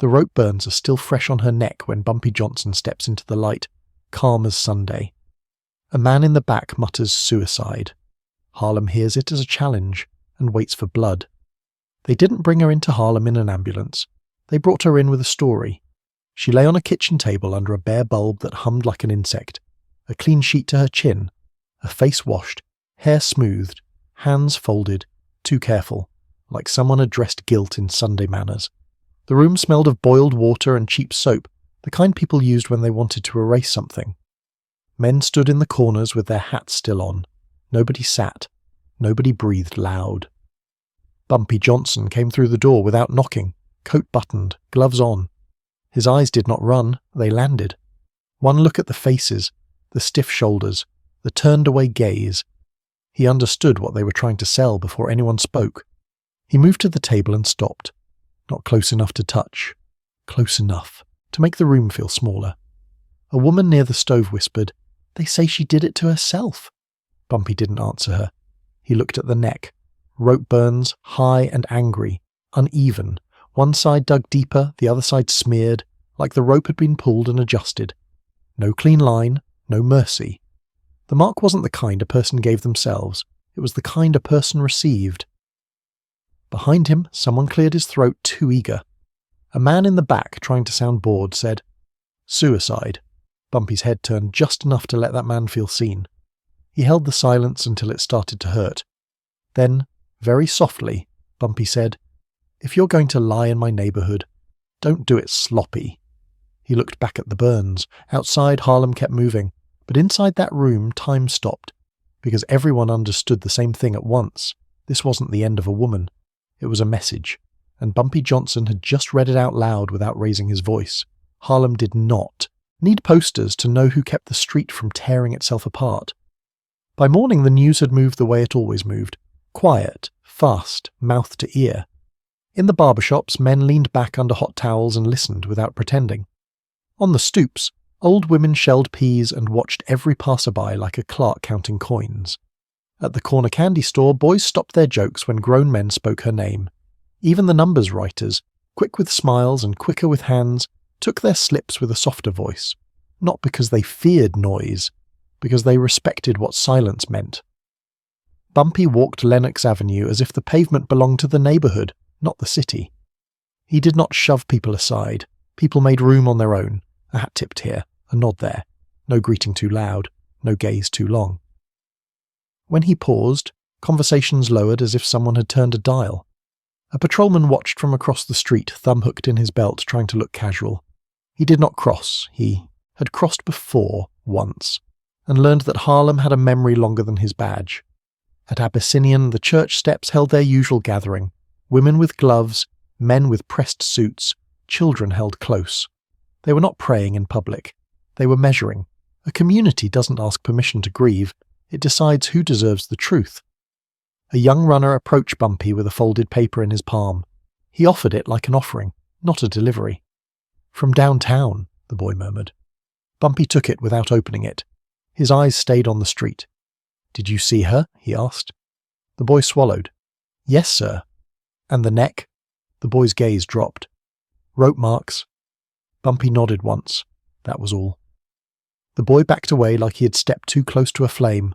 The rope burns are still fresh on her neck when Bumpy Johnson steps into the light, calm as Sunday. A man in the back mutters suicide. Harlem hears it as a challenge and waits for blood. They didn't bring her into Harlem in an ambulance. They brought her in with a story. She lay on a kitchen table under a bare bulb that hummed like an insect, a clean sheet to her chin, a face washed, hair smoothed, hands folded, too careful, like someone had dressed guilt in Sunday manners. The room smelled of boiled water and cheap soap, the kind people used when they wanted to erase something. Men stood in the corners with their hats still on. Nobody sat. Nobody breathed loud. Bumpy Johnson came through the door without knocking, coat buttoned, gloves on. His eyes did not run, they landed. One look at the faces, the stiff shoulders, the turned-away gaze. He understood what they were trying to sell before anyone spoke. He moved to the table and stopped. Not close enough to touch. Close enough to make the room feel smaller. A woman near the stove whispered, "They say she did it to herself." Bumpy didn't answer her. He looked at the neck. Rope burns, high and angry, uneven. One side dug deeper, the other side smeared, like the rope had been pulled and adjusted. No clean line, no mercy. The mark wasn't the kind a person gave themselves, it was the kind a person received. Behind him, someone cleared his throat too eager. A man in the back, trying to sound bored, said, "Suicide." Bumpy's head turned just enough to let that man feel seen. He held the silence until it started to hurt. Then, very softly, Bumpy said, "If you're going to lie in my neighborhood, don't do it sloppy." He looked back at the burns. Outside, Harlem kept moving, but inside that room, time stopped, because everyone understood the same thing at once. This wasn't the end of a woman. It was a message, and Bumpy Johnson had just read it out loud without raising his voice. Harlem did not need posters to know who kept the street from tearing itself apart. By morning, the news had moved the way it always moved. Quiet, fast, mouth to ear. In the barbershops, men leaned back under hot towels and listened without pretending. On the stoops, old women shelled peas and watched every passerby like a clerk counting coins. At the corner candy store, boys stopped their jokes when grown men spoke her name. Even the numbers writers, quick with smiles and quicker with hands, took their slips with a softer voice, not because they feared noise, because they respected what silence meant. Bumpy walked Lenox Avenue as if the pavement belonged to the neighborhood, not the city. He did not shove people aside. People made room on their own, a hat tipped here, a nod there, no greeting too loud, no gaze too long. When he paused, conversations lowered as if someone had turned a dial. A patrolman watched from across the street, thumb hooked in his belt, trying to look casual. He did not cross. He had crossed before, once, and learned that Harlem had a memory longer than his badge. At Abyssinian, the church steps held their usual gathering. Women with gloves, men with pressed suits, children held close. They were not praying in public. They were measuring. A community doesn't ask permission to grieve. It decides who deserves the truth. A young runner approached Bumpy with a folded paper in his palm. He offered it like an offering, not a delivery. "From downtown," the boy murmured. Bumpy took it without opening it. His eyes stayed on the street. "Did you see her?" he asked. The boy swallowed. "Yes, sir." "And the neck?" The boy's gaze dropped. "Rope marks." Bumpy nodded once. That was all. The boy backed away like he had stepped too close to a flame.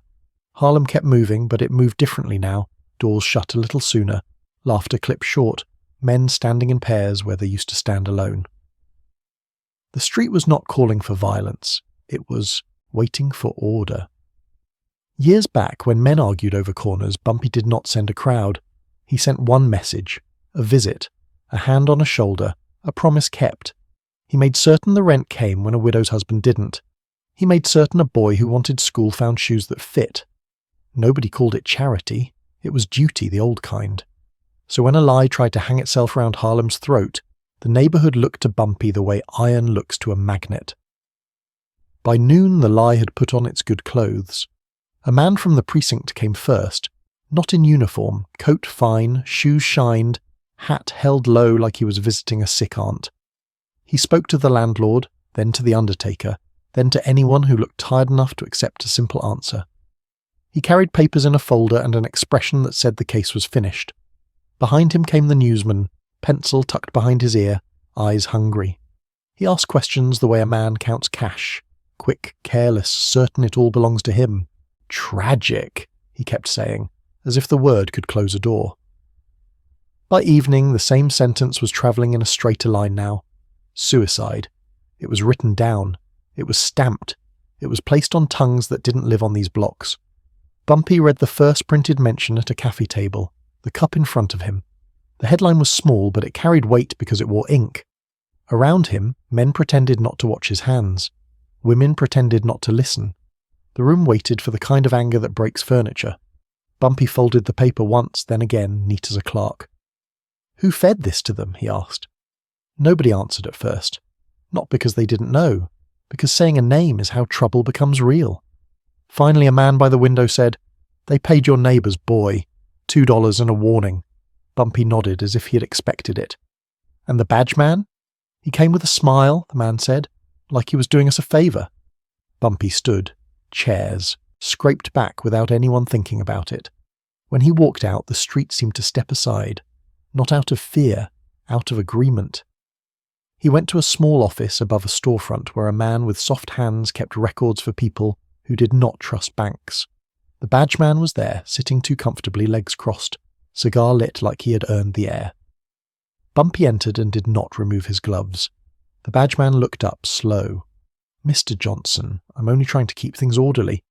Harlem kept moving, but it moved differently now. Doors shut a little sooner. Laughter clipped short. Men standing in pairs where they used to stand alone. The street was not calling for violence. It was waiting for order. Years back, when men argued over corners, Bumpy did not send a crowd. He sent one message, a visit, a hand on a shoulder, a promise kept. He made certain the rent came when a widow's husband didn't. He made certain a boy who wanted school found shoes that fit. Nobody called it charity. It was duty, the old kind. So when a lie tried to hang itself round Harlem's throat, the neighborhood looked to Bumpy the way iron looks to a magnet. By noon, the lie had put on its good clothes. A man from the precinct came first, not in uniform, coat fine, shoes shined, hat held low like he was visiting a sick aunt. He spoke to the landlord, then to the undertaker, then to anyone who looked tired enough to accept a simple answer. He carried papers in a folder and an expression that said the case was finished. Behind him came the newsman, pencil tucked behind his ear, eyes hungry. He asked questions the way a man counts cash, quick, careless, certain it all belongs to him. Tragic, he kept saying, as if the word could close a door. By evening, the same sentence was travelling in a straighter line now. Suicide. It was written down. It was stamped. It was placed on tongues that didn't live on these blocks. Bumpy read the first printed mention at a cafe table, the cup in front of him. The headline was small, but it carried weight because it wore ink. Around him, men pretended not to watch his hands. Women pretended not to listen. The room waited for the kind of anger that breaks furniture. Bumpy folded the paper once, then again, neat as a clerk. Who fed this to them, he asked. Nobody answered at first. Not because they didn't know, because saying a name is how trouble becomes real. Finally, a man by the window said, "They paid your neighbour's boy. $2 and a warning." Bumpy nodded as if he had expected it. "And the badge man?" "He came with a smile," the man said, "like he was doing us a favour." Bumpy stood. Chairs. Scraped back without anyone thinking about it. When he walked out, the street seemed to step aside. Not out of fear, out of agreement. He went to a small office above a storefront where a man with soft hands kept records for people who did not trust banks. The badge man was there, sitting too comfortably, legs crossed, cigar lit like he had earned the air. Bumpy entered and did not remove his gloves. The badge man looked up, slow. "Mr. Johnson, I'm only trying to keep things orderly."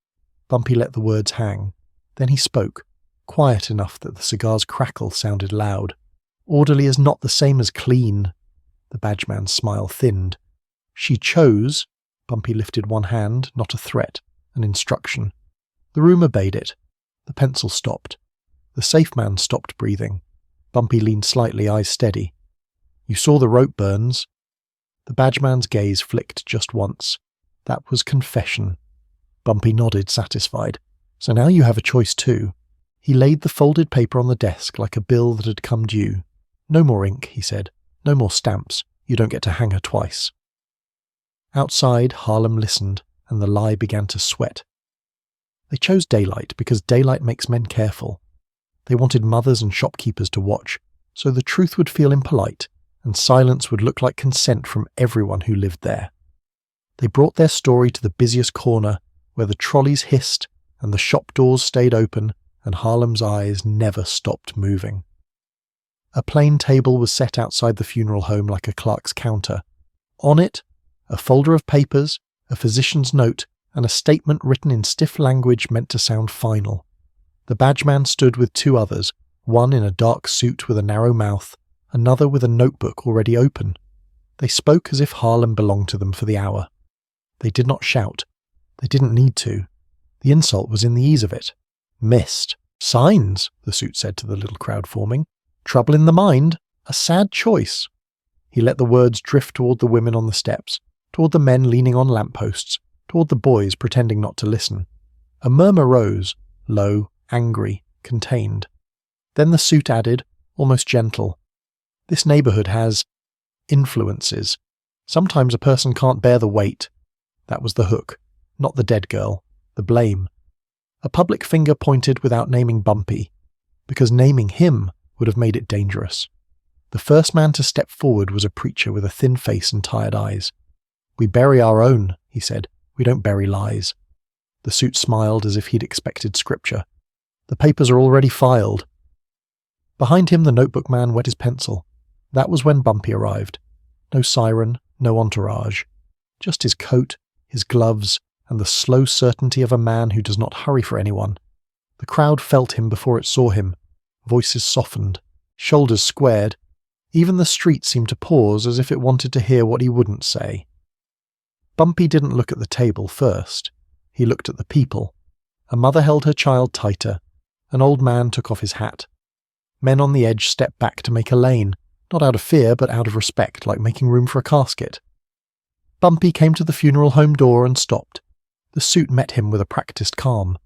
Bumpy let the words hang. Then he spoke, quiet enough that the cigar's crackle sounded loud. "Orderly is not the same as clean." The badge man's smile thinned. "She chose." Bumpy lifted one hand, not a threat, an instruction. The room obeyed it. The pencil stopped. The safe man stopped breathing. Bumpy leaned slightly, eyes steady. "You saw the rope burns." The badge man's gaze flicked just once. That was confession. Bumpy nodded, satisfied. "So now you have a choice too." He laid the folded paper on the desk like a bill that had come due. "No more ink," he said. "No more stamps. You don't get to hang her twice." Outside, Harlem listened, and the lie began to sweat. They chose daylight because daylight makes men careful. They wanted mothers and shopkeepers to watch, so the truth would feel impolite, and silence would look like consent from everyone who lived there. They brought their story to the busiest corner, where the trolleys hissed, and the shop doors stayed open, and Harlem's eyes never stopped moving. A plain table was set outside the funeral home like a clerk's counter. On it, a folder of papers, a physician's note, and a statement written in stiff language meant to sound final. The badge man stood with two others, one in a dark suit with a narrow mouth, another with a notebook already open. They spoke as if Harlem belonged to them for the hour. They did not shout. They didn't need to. The insult was in the ease of it. "Missed. Signs," the suit said to the little crowd forming. "Trouble in the mind. A sad choice." He let the words drift toward the women on the steps, toward the men leaning on lampposts, toward the boys pretending not to listen. A murmur rose, low, angry, contained. Then the suit added, almost gentle, "This neighbourhood has influences. Sometimes a person can't bear the weight." That was the hook, not the dead girl, the blame. A public finger pointed without naming Bumpy, because naming him would have made it dangerous. The first man to step forward was a preacher with a thin face and tired eyes. "We bury our own," he said. "We don't bury lies." The suit smiled as if he'd expected scripture. "The papers are already filed." Behind him, the notebook man wet his pencil. That was when Bumpy arrived. No siren, no entourage. Just his coat, his gloves, and the slow certainty of a man who does not hurry for anyone. The crowd felt him before it saw him. Voices softened, shoulders squared. Even the street seemed to pause as if it wanted to hear what he wouldn't say. Bumpy didn't look at the table first. He looked at the people. A mother held her child tighter. An old man took off his hat. Men on the edge stepped back to make a lane, not out of fear but out of respect, like making room for a casket. Bumpy came to the funeral home door and stopped. The suit met him with a practiced calm.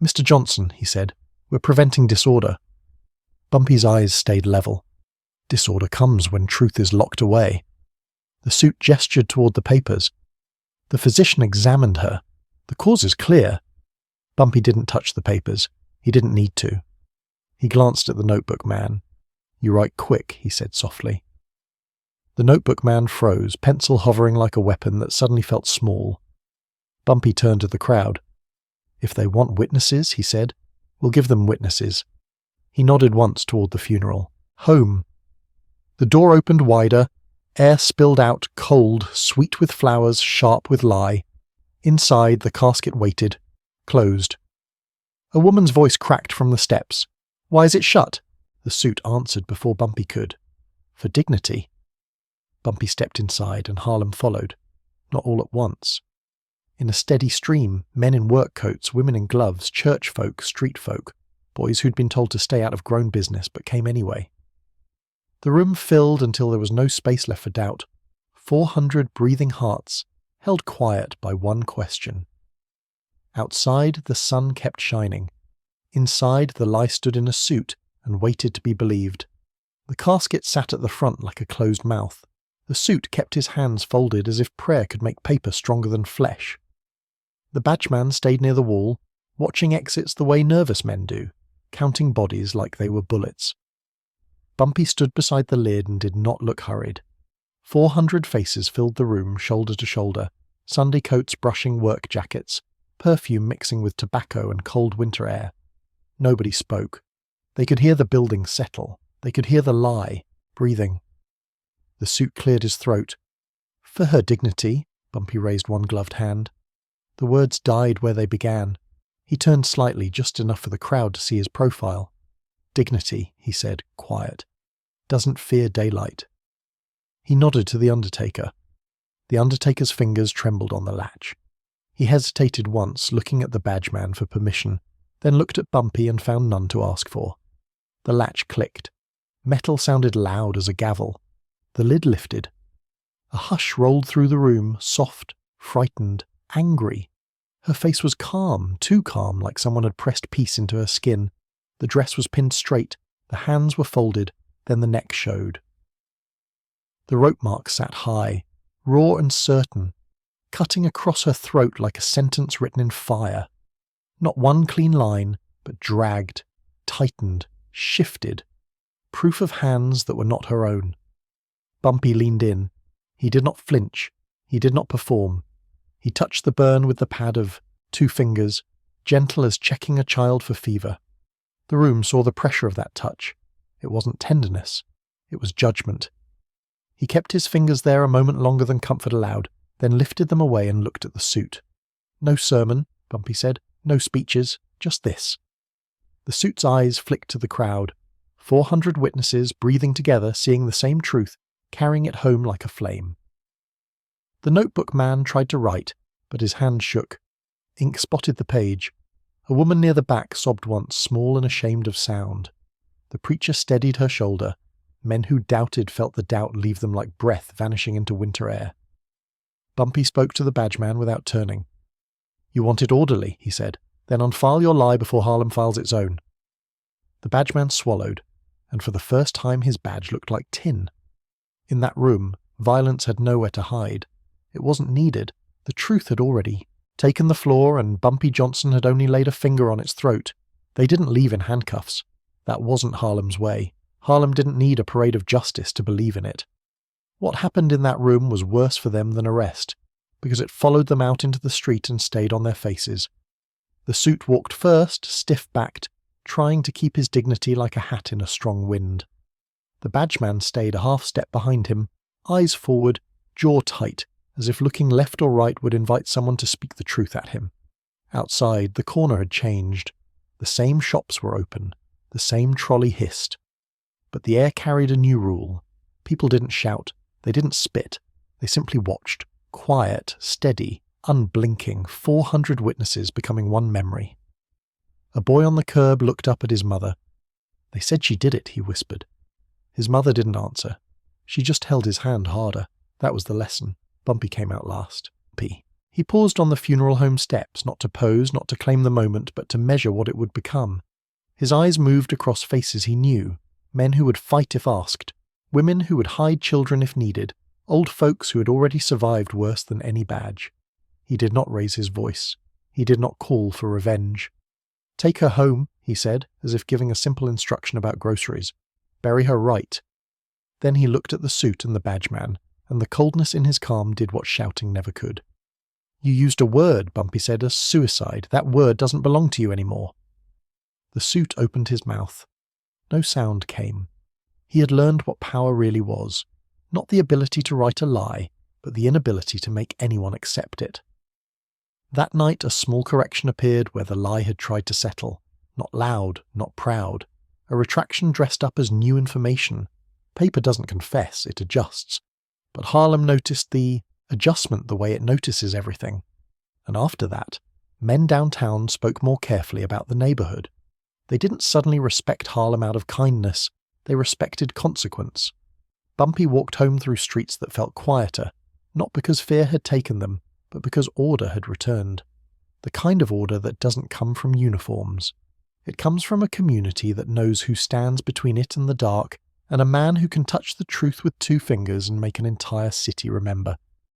"Mr. Johnson," he said, "we're preventing disorder." Bumpy's eyes stayed level. Disorder comes when truth is locked away. The suit gestured toward the papers. The physician examined her. "The cause is clear." Bumpy didn't touch the papers. He didn't need to. He glanced at the notebook man. "You write quick," he said softly. The notebook man froze, pencil hovering like a weapon that suddenly felt small. Bumpy turned to the crowd. "If they want witnesses," he said, "we'll give them witnesses." He nodded once toward the funeral. "Home." The door opened wider. Air spilled out, cold, sweet with flowers, sharp with lye. Inside, the casket waited, closed. A woman's voice cracked from the steps. "Why is it shut?" The suit answered before Bumpy could. "For dignity." Bumpy stepped inside and Harlem followed. Not all at once. In a steady stream, men in work coats, women in gloves, church folk, street folk, boys who'd been told to stay out of grown business but came anyway. The room filled until there was no space left for doubt. 400 breathing hearts, held quiet by one question. Outside, the sun kept shining. Inside, the lie stood in a suit and waited to be believed. The casket sat at the front like a closed mouth. The suit kept his hands folded as if prayer could make paper stronger than flesh. The badgeman stayed near the wall, watching exits the way nervous men do, counting bodies like they were bullets. Bumpy stood beside the lid and did not look hurried. 400 faces filled the room, shoulder to shoulder, Sunday coats brushing work jackets, perfume mixing with tobacco and cold winter air. Nobody spoke. They could hear the building settle. They could hear the lie, breathing. The suit cleared his throat. "For her dignity," Bumpy raised one gloved hand. The words died where they began. He turned slightly, just enough for the crowd to see his profile. "Dignity," he said, quiet. "Doesn't fear daylight." He nodded to the undertaker. The undertaker's fingers trembled on the latch. He hesitated once, looking at the badgeman for permission, then looked at Bumpy and found none to ask for. The latch clicked. Metal sounded loud as a gavel. The lid lifted. A hush rolled through the room, soft, frightened, angry. Her face was calm, too calm, like someone had pressed peace into her skin. The dress was pinned straight, the hands were folded, then the neck showed. The rope mark sat high, raw and certain, cutting across her throat like a sentence written in fire. Not one clean line, but dragged, tightened, shifted. Proof of hands that were not her own. Bumpy leaned in. He did not flinch. He did not perform. He touched the burn with the pad of 2 fingers, gentle as checking a child for fever. The room saw the pressure of that touch. It wasn't tenderness. It was judgment. He kept his fingers there a moment longer than comfort allowed, then lifted them away and looked at the suit. "No sermon," Bumpy said. "No speeches. Just this." The suit's eyes flicked to the crowd. 400 witnesses, breathing together, seeing the same truth, carrying it home like a flame. The notebook man tried to write, but his hand shook. Ink spotted the page. A woman near the back sobbed once, small and ashamed of sound. The preacher steadied her shoulder. Men who doubted felt the doubt leave them like breath vanishing into winter air. Bumpy spoke to the badgeman without turning. "You want it orderly," he said. "Then unfile your lie before Harlem files its own." The badgeman swallowed, and for the first time his badge looked like tin. In that room, violence had nowhere to hide. It wasn't needed. The truth had already taken the floor, and Bumpy Johnson had only laid a finger on its throat. They didn't leave in handcuffs. That wasn't Harlem's way. Harlem didn't need a parade of justice to believe in it. What happened in that room was worse for them than arrest, because it followed them out into the street and stayed on their faces. The suit walked first, stiff-backed, trying to keep his dignity like a hat in a strong wind. The badgeman stayed a half step behind him, eyes forward, jaw tight, as if looking left or right would invite someone to speak the truth at him. Outside, the corner had changed. The same shops were open. The same trolley hissed. But the air carried a new rule. People didn't shout. They didn't spit. They simply watched. Quiet, steady, unblinking, 400 witnesses becoming one memory. A boy on the curb looked up at his mother. "They said she did it," he whispered. His mother didn't answer. She just held his hand harder. That was the lesson. Bumpy came out last. He paused on the funeral home steps, not to pose, not to claim the moment, but to measure what it would become. His eyes moved across faces he knew, men who would fight if asked, women who would hide children if needed, old folks who had already survived worse than any badge. He did not raise his voice. He did not call for revenge. "Take her home," he said, as if giving a simple instruction about groceries. "Bury her right." Then he looked at the suit and the badge man, and the coldness in his calm did what shouting never could. "You used a word," Bumpy said, "a suicide. That word doesn't belong to you anymore." The suit opened his mouth. No sound came. He had learned what power really was. Not the ability to write a lie, but the inability to make anyone accept it. That night a small correction appeared where the lie had tried to settle. Not loud, not proud. A retraction dressed up as new information. Paper doesn't confess, it adjusts. But Harlem noticed the adjustment the way it notices everything. And after that, men downtown spoke more carefully about the neighborhood. They didn't suddenly respect Harlem out of kindness, they respected consequence. Bumpy walked home through streets that felt quieter, not because fear had taken them, but because order had returned. The kind of order that doesn't come from uniforms. It comes from a community that knows who stands between it and the dark, and a man who can touch the truth with 2 fingers and make an entire city remember.